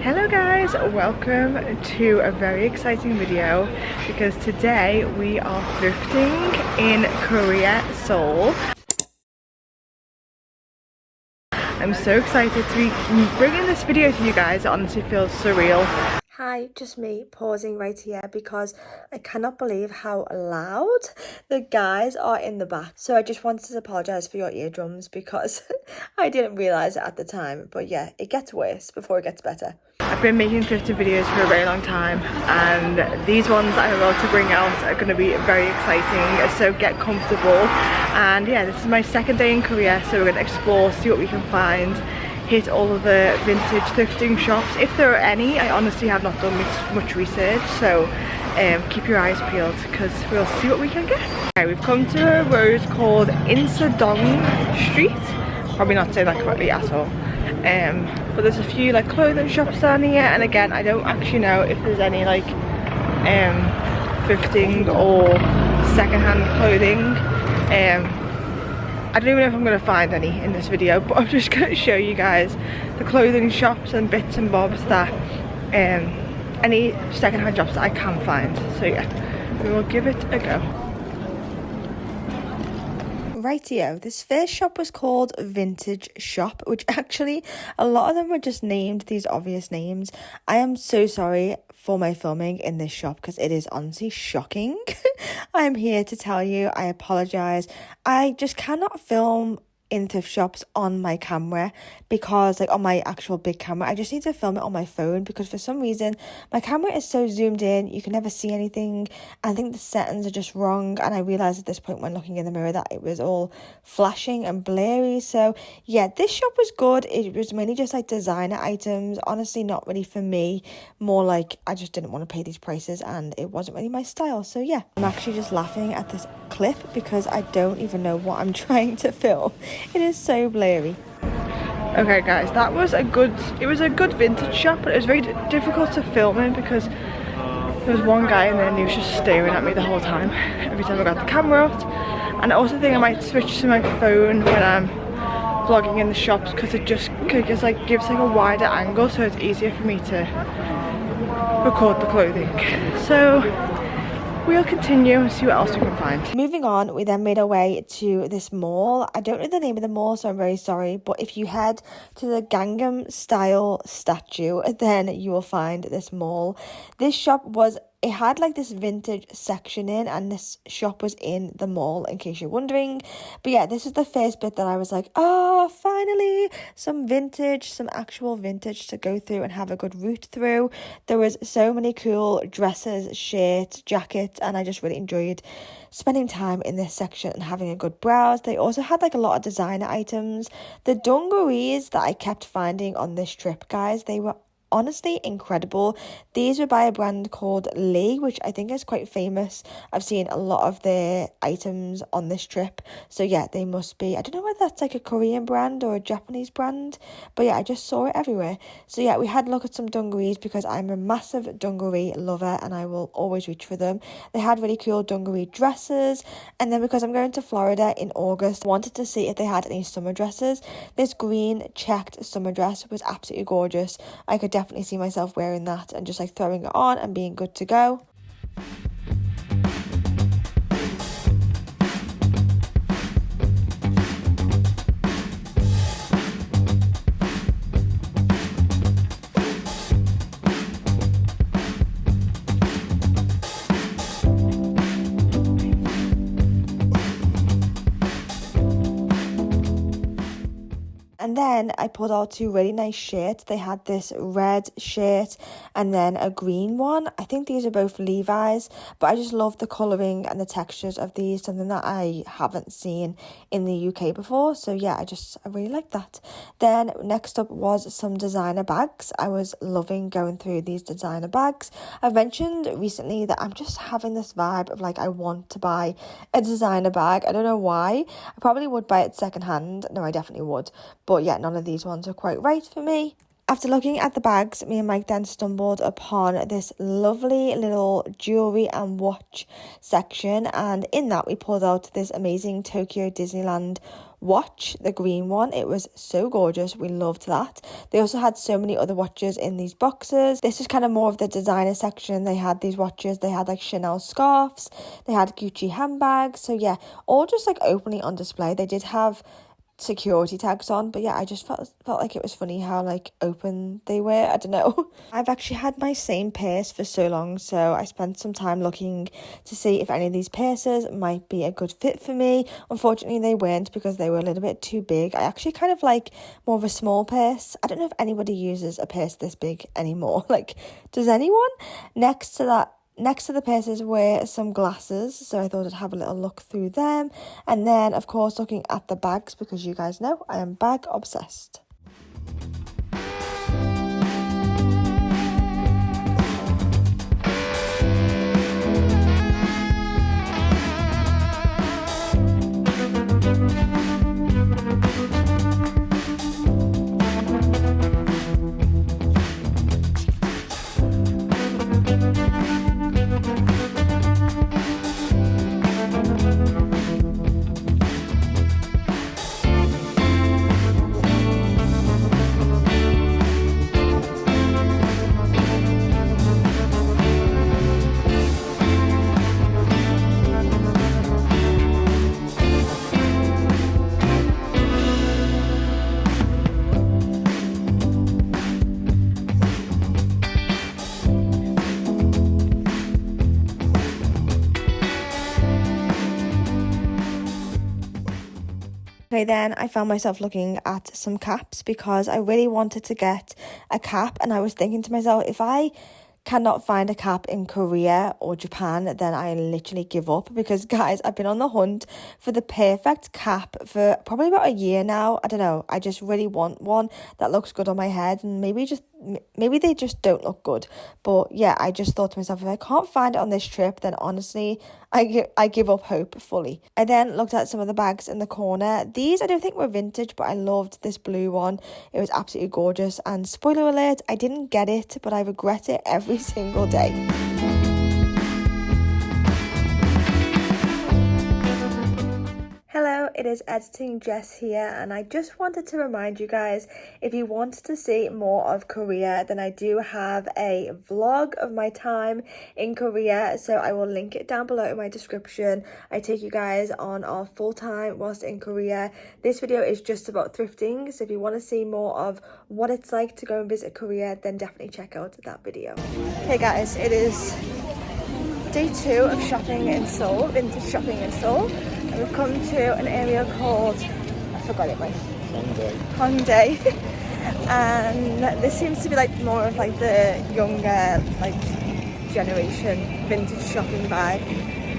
Hello guys, welcome to a very exciting video because today we are thrifting in Korea, Seoul. I'm so excited to be bringing this video to you guys. It honestly feels surreal. Hi, just me pausing right here because I cannot believe how loud the guys are in the back. So I just wanted to apologise for your eardrums because I didn't realise it at the time. But yeah, it gets worse before it gets better. I've been making thrifting videos for a very long time and these ones that I'm about to bring out are going to be very exciting, so get comfortable. And yeah, this is my second day in Korea, so we're going to explore, see what we can find, hit all of the vintage thrifting shops if there are any. I honestly have not done much research, so keep your eyes peeled because we'll see what we can get. Okay, we've come to a road called Insadong Street. Probably not saying that correctly at all. But there's a few like clothing shops down here, and again I don't actually know if there's any like thrifting or secondhand clothing. I don't even know if I'm going to find any in this video, but I'm just going to show you guys the clothing shops and bits and bobs that any secondhand shops that I can find. So yeah, we will give it a go. Rightio, this first shop was called Vintage Shop, which actually a lot of them were just named these obvious names. I am so sorry for my filming in this shop because it is honestly shocking. I'm here to tell you I apologize. I just cannot film in thrift shops on my camera because like on my actual big camera. I just need to film it on my phone because for some reason my camera is so zoomed in you can never see anything. I think the settings are just wrong, and I realized at this point when looking in the mirror that it was all flashing and blurry. So yeah, this shop was good. It was mainly just like designer items, honestly not really for me, more like I just didn't want to pay these prices and it wasn't really my style. So yeah, I'm actually just laughing at this clip because I don't even know what I'm trying to film. It is so blurry. Okay guys, that was a good vintage shop, but it was very difficult to film in because there was one guy in there and he was just staring at me the whole time every time I got the camera out. And I also think I might switch to my phone when I'm vlogging in the shops because it just gives like a wider angle, so it's easier for me to record the clothing. So we'll continue and see what else we can find. Moving on, we then made our way to this mall. I don't know the name of the mall, so I'm very sorry, but if you head to the Gangnam style statue, then you will find this mall. This shop it had like this vintage section in, and this shop was in the mall in case you're wondering. But yeah, this is the first bit that I was like, oh, finally some actual vintage to go through and have a good route through. There was so many cool dresses, shirts, jackets, and I just really enjoyed spending time in this section and having a good browse. They also had like a lot of designer items. The dungarees that I kept finding on this trip, guys, they were honestly incredible. These were by a brand called Lee, which I think is quite famous. I've seen a lot of their items on this trip, so yeah, they must be, I don't know whether that's like a Korean brand or a Japanese brand, but yeah, I just saw it everywhere. So yeah, we had a look at some dungarees because I'm a massive dungaree lover and I will always reach for them. They had really cool dungaree dresses, and then because I'm going to Florida in August, I wanted to see if they had any summer dresses. This green checked summer dress was absolutely gorgeous. I could definitely see myself wearing that and just like throwing it on and being good to go. And then I pulled out two really nice shirts. They had this red shirt and then a green one. I think these are both Levi's, but I just love the colouring and the textures of these, something that I haven't seen in the UK before. So yeah, I really like that. Then next up was some designer bags. I was loving going through these designer bags. I've mentioned recently that I'm just having this vibe of like I want to buy a designer bag. I don't know why. I probably would buy it secondhand. No, I definitely would. But yeah, none of these ones are quite right for me. After looking at the bags, me and Mike then stumbled upon this lovely little jewellery and watch section, and in that we pulled out this amazing Tokyo Disneyland watch, the green one. It was so gorgeous. We loved that. They also had so many other watches in these boxes. This was kind of more of the designer section. They had these watches. They had like Chanel scarves. They had Gucci handbags. So yeah, all just like openly on display. They did have security tags on, but yeah, I just felt like it was funny how like open they were. I don't know. I've actually had my same purse for so long, so I spent some time looking to see if any of these purses might be a good fit for me. Unfortunately they weren't, because they were a little bit too big. I actually kind of like more of a small purse. I don't know if anybody uses a purse this big anymore. Like, does anyone? Next to the purses were some glasses, so I thought I'd have a little look through them. And then, of course, looking at the bags, because you guys know I am bag obsessed. Okay, then I found myself looking at some caps, because I really wanted to get a cap, and I was thinking to myself, if I cannot find a cap in Korea or Japan, then I literally give up, because guys, I've been on the hunt for the perfect cap for probably about a year now. I don't know, I just really want one that looks good on my head, and maybe they just don't look good. But yeah, I just thought to myself, if I can't find it on this trip, then honestly I give up hope fully. I then looked at some of the bags in the corner. These I don't think were vintage, but I loved this blue one. It was absolutely gorgeous, and spoiler alert, I didn't get it, but I regret it every single day. Hello, it is Editing Jess here, and I just wanted to remind you guys, if you want to see more of Korea, then I do have a vlog of my time in Korea, so I will link it down below in my description. I take you guys on our full time whilst in Korea. This video is just about thrifting, so if you want to see more of what it's like to go and visit Korea, then definitely check out that video. Hey guys, it is day 2 of shopping in Seoul, vintage shopping in Seoul. We've come to an area called, I forgot it, Hongdae. And this seems to be like more of like the younger like generation vintage shopping vibe.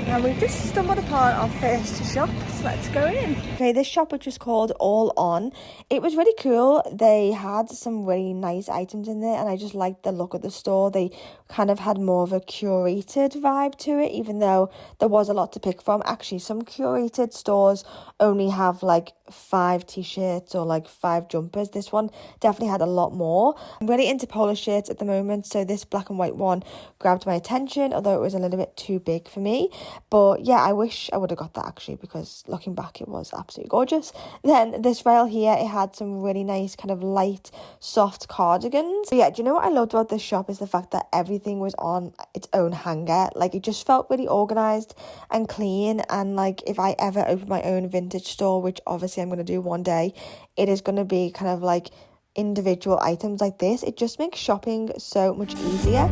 And we've just stumbled upon our first shop, so let's go in. Okay, this shop, which is called All On, it was really cool. They had some really nice items in there, and I just liked the look of the store. They kind of had more of a curated vibe to it, even though there was a lot to pick from. Actually, some curated stores only have like 5 t-shirts or like 5 jumpers. This one definitely had a lot more. I'm really into polo shirts at the moment, so this black and white one grabbed my attention, although it was a little bit too big for me. But yeah, I wish I would have got that actually, because looking back, it was absolutely gorgeous. Then this rail here, it had some really nice kind of light, soft cardigans. But yeah, do you know what I loved about this shop is the fact that everything was on its own hanger. Like, it just felt really organised and clean. And like, if I ever open my own vintage store, which obviously I'm going to do one day, it is going to be kind of like individual items like this. It just makes shopping so much easier.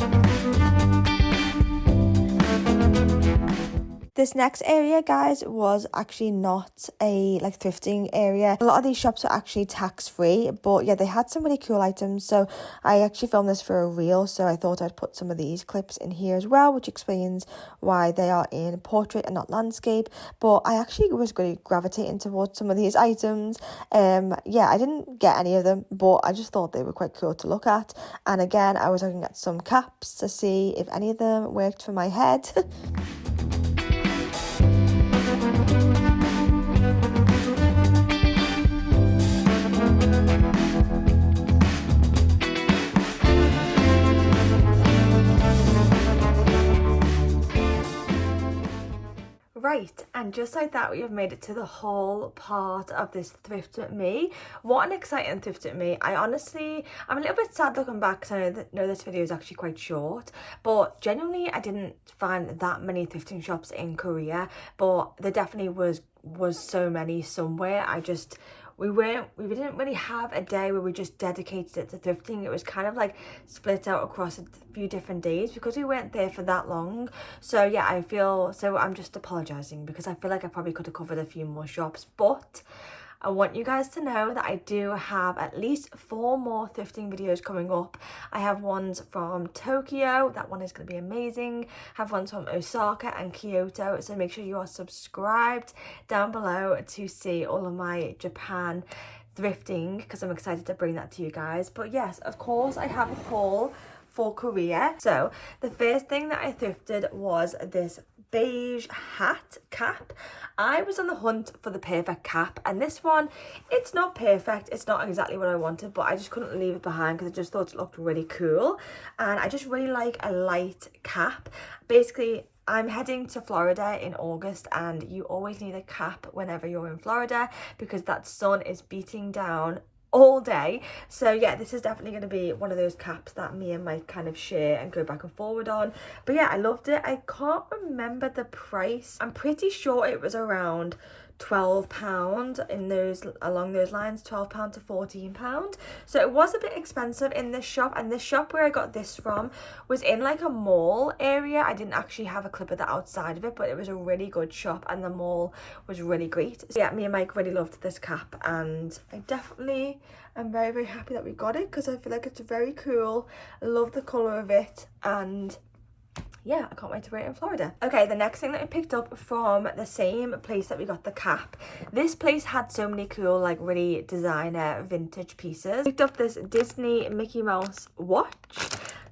This next area, guys, was actually not a like thrifting area. A lot of these shops are actually tax-free, but yeah, they had some really cool items. So I actually filmed this for a reel, so I thought I'd put some of these clips in here as well, which explains why they are in portrait and not landscape. But I actually was really gravitating towards some of these items. Yeah, I didn't get any of them, but I just thought they were quite cool to look at. And again, I was looking at some caps to see if any of them worked for my head. Right, and just like that, we have made it to the whole part of this thrift with me. What an exciting thrift with me. I'm a little bit sad looking back because I know this video is actually quite short, but genuinely I didn't find that many thrifting shops in Korea, but there definitely was so many somewhere. We didn't really have a day where we just dedicated it to thrifting. It was kind of like split out across a few different days because we weren't there for that long. So yeah, I'm just apologizing because I feel like I probably could have covered a few more shops, but I want you guys to know that I do have at least 4 more thrifting videos coming up. I have ones from Tokyo, that one is going to be amazing. I have ones from Osaka and Kyoto, so make sure you are subscribed down below to see all of my Japan thrifting because I'm excited to bring that to you guys. But yes, of course, I have a haul for Korea. So the first thing that I thrifted was this beige cap. I was on the hunt for the perfect cap, and this one, it's not perfect, it's not exactly what I wanted, but I just couldn't leave it behind because I just thought it looked really cool, and I just really like a light cap. Basically, I'm heading to Florida in August, and you always need a cap whenever you're in Florida because that sun is beating down all day. So yeah, this is definitely going to be one of those caps that me and Mike kind of share and go back and forward on. But yeah, I loved it. I can't remember the price. I'm pretty sure it was around £12 along those lines, £12 to £14. So it was a bit expensive in this shop, and this shop where I got this from was in like a mall area. I didn't actually have a clip of the outside of it, but it was a really good shop and the mall was really great. So yeah, me and Mike really loved this cap, and I definitely am very, very happy that we got it because I feel like it's very cool. I love the colour of it, and yeah, I can't wait to wear it in Florida. Okay, the next thing that I picked up from the same place that we got the cap. This place had so many cool, like really designer vintage pieces. I picked up this Disney Mickey Mouse watch.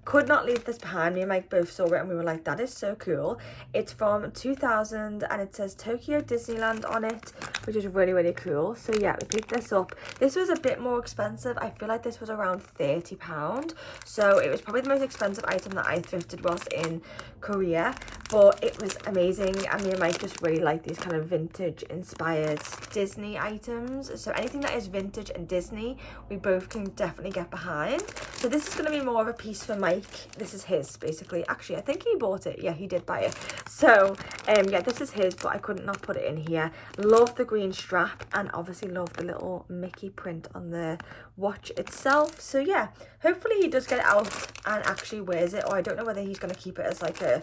Could not leave this behind. Me and Mike both saw it and we were like, that is so cool. It's from 2000 and it says Tokyo Disneyland on it, which is really, really cool. So yeah, we picked this up. This was a bit more expensive. I feel like this was around £30. So it was probably the most expensive item that I thrifted whilst in Korea, but it was amazing. And me and Mike just really like these kind of vintage inspired Disney items. So anything that is vintage and Disney, we both can definitely get behind. So this is going to be more of a piece for Mike. This is his, basically. Actually, I think he bought it. Yeah, he did buy it. So yeah, this is his, but I couldn't not put it in here. Love the green strap, and obviously love the little Mickey print on the watch itself. So yeah, hopefully he does get it out and actually wears it, or I don't know whether he's going to keep it as like a,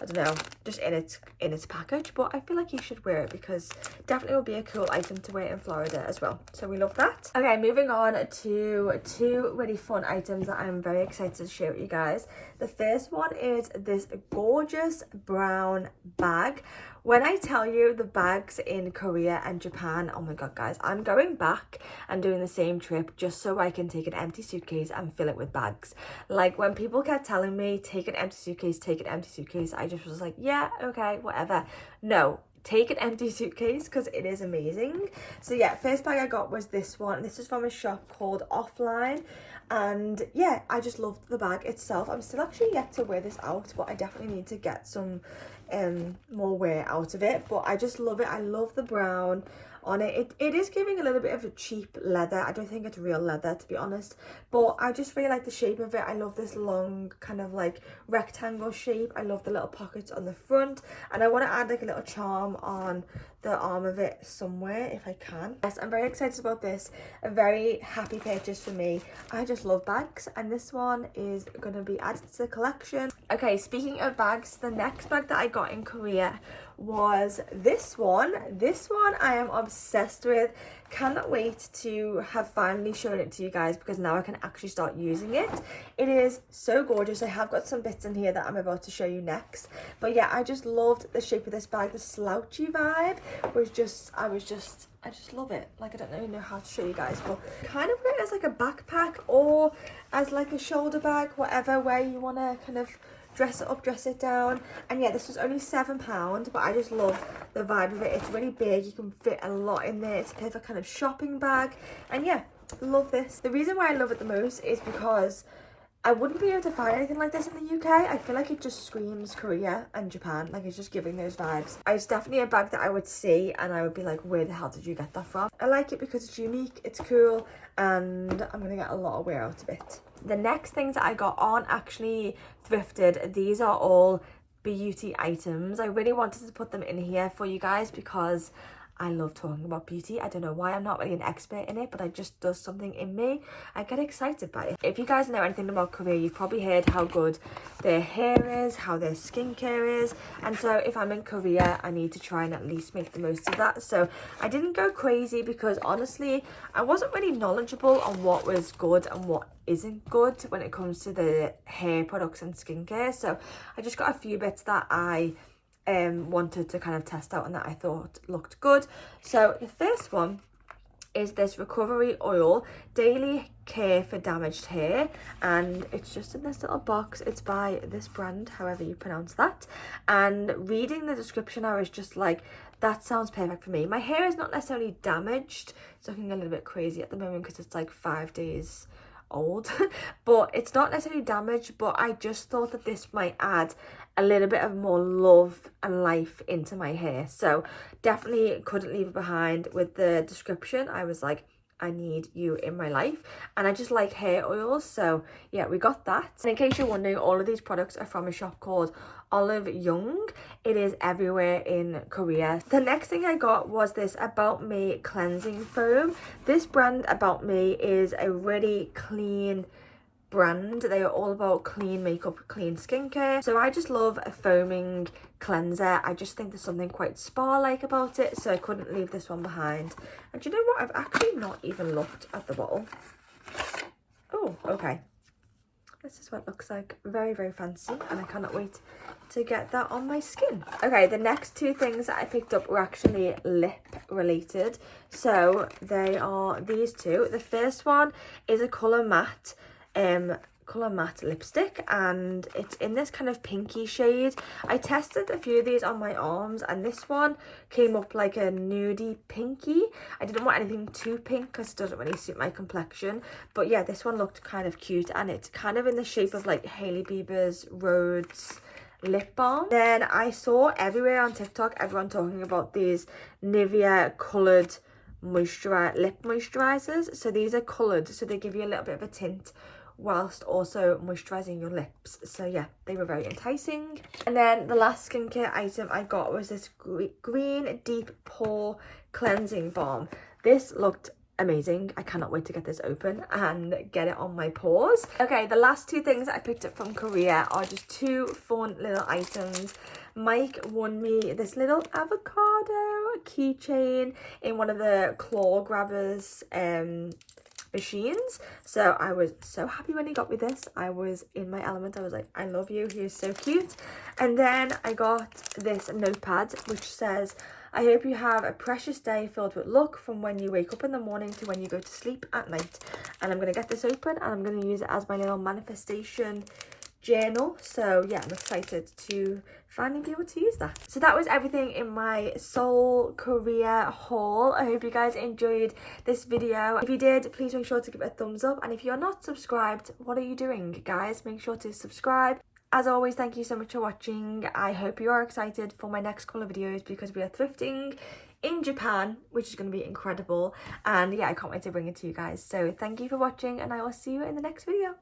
I don't know, just in its package, but I feel like he should wear it because definitely will be a cool item to wear in Florida as well. So we love that. Okay, moving on to 2 really fun items that I'm very excited to share with you guys. The first one is this gorgeous brown bag. When I tell you the bags in Korea and Japan, oh my god guys, I'm going back and doing the same trip just so I can take an empty suitcase and fill it with bags. Like when people kept telling me take an empty suitcase, I just was like, yeah, okay, whatever. No, take an empty suitcase because it is amazing. So yeah, first bag I got was this one. This is from a shop called Offline, and yeah, I just loved the bag itself. I'm still actually yet to wear this out, but I definitely need to get some more wear out of it, but I just love it. I love the brown on it. It is giving a little bit of a cheap leather. I don't think it's real leather, to be honest, but I just really like the shape of it. I love this long kind of like rectangle shape. I love the little pockets on the front, and I want to add like a little charm on the arm of it somewhere if I can. Yes, I'm very excited about this. A very happy purchase for me. I just love bags, and this one is going to be added to the collection. Okay, speaking of bags, the next bag that I got in Korea was this one. This one I am obsessed with. Cannot wait to have finally shown it to you guys because now I can actually start using it. It is so gorgeous. I have got some bits in here that I'm about to show you next, but yeah, I just loved the shape of this bag. The slouchy vibe was just, I just love it. Like, I don't even know how to show you guys, but kind of wear it as like a backpack or as like a shoulder bag, whatever way you want to kind of dress it up, dress it down. And yeah, this was only £7, but I just love the vibe of it. It's really big, you can fit a lot in there. It's a perfect kind of shopping bag, and yeah, love this. The reason why I love it the most is because I wouldn't be able to find anything like this in the UK. I feel like it just screams Korea and Japan. Like, it's just giving those vibes. It's definitely a bag that I would see and I would be like, where the hell did you get that from? I like it because it's unique, it's cool, and I'm gonna get a lot of wear out of it. The next things that I got aren't actually thrifted. These are all beauty items. I really wanted to put them in here for you guys because I love talking about beauty. I don't know why, I'm not really an expert in it, but it just does something in me. I get excited by it. If you guys know anything about Korea, you've probably heard how good their hair is, how their skincare is. And so if I'm in Korea, I need to try and at least make the most of that. So I didn't go crazy because honestly, I wasn't really knowledgeable on what was good and what isn't good when it comes to the hair products and skincare. So I just got a few bits that I wanted to kind of test out and that I thought looked good. So the first one is this recovery oil, daily care for damaged hair, and it's just in this little box. It's by this brand, however you pronounce that, and reading the description I was just like, that sounds perfect for me. My hair is not necessarily damaged. It's looking a little bit crazy at the moment because it's like 5 days old but it's not necessarily damaged, but I just thought that this might add a little bit of more love and life into my hair. So definitely couldn't leave it behind. With the description, I was like, I need you in my life, and I just like hair oils, so yeah, we got that. And in case you're wondering, all of these products are from a shop called Olive Young. It is everywhere in Korea. The next thing I got was this About Me cleansing foam. This brand About Me is a really clean brand. They are all about clean makeup, clean skincare. So I just love a foaming cleanser. I just think there's something quite spa-like about it, so I couldn't leave this one behind. And do you know what? I've actually not even looked at the bottle. Oh, okay. This is what it looks like. Very, very fancy, and I cannot wait to get that on my skin. Okay, the next two things that I picked up were actually lip related. So they are these two. The first one is a colour matte lipstick, and it's in this kind of pinky shade. I tested a few of these on my arms, and this one came up like a nudie pinky. I didn't want anything too pink because it doesn't really suit my complexion, but yeah, this one looked kind of cute, and it's kind of in the shape of like Hailey Bieber's Rhodes lip balm. Then I saw everywhere on TikTok everyone talking about these Nivea coloured lip moisturizers. So these are coloured, so they give you a little bit of a tint whilst also moisturizing your lips. So yeah, they were very enticing. And then the last skincare item I got was this green deep pore cleansing balm. This looked amazing. I cannot wait to get this open and get it on my pores. Okay, the last two things that I picked up from Korea are just two fun little items. Mike won me this little avocado keychain in one of the claw grabbers machines, so I was so happy when he got me this. I was in my element. I was like, I love you, he is so cute. And then I got this notepad which says, I hope you have a precious day filled with luck from when you wake up in the morning to when you go to sleep at night. And I'm going to get this open and I'm going to use it as my little manifestation journal. So yeah, I'm excited to finally be able to use that. So that was everything in my Seoul Korea haul. I hope you guys enjoyed this video. If you did, please make sure to give it a thumbs up, and if you're not subscribed, what are you doing, guys? Make sure to subscribe. As always, thank you so much for watching. I hope you are excited for my next couple of videos because we are thrifting in Japan, which is going to be incredible, and yeah, I can't wait to bring it to you guys. So thank you for watching, and I will see you in the next video.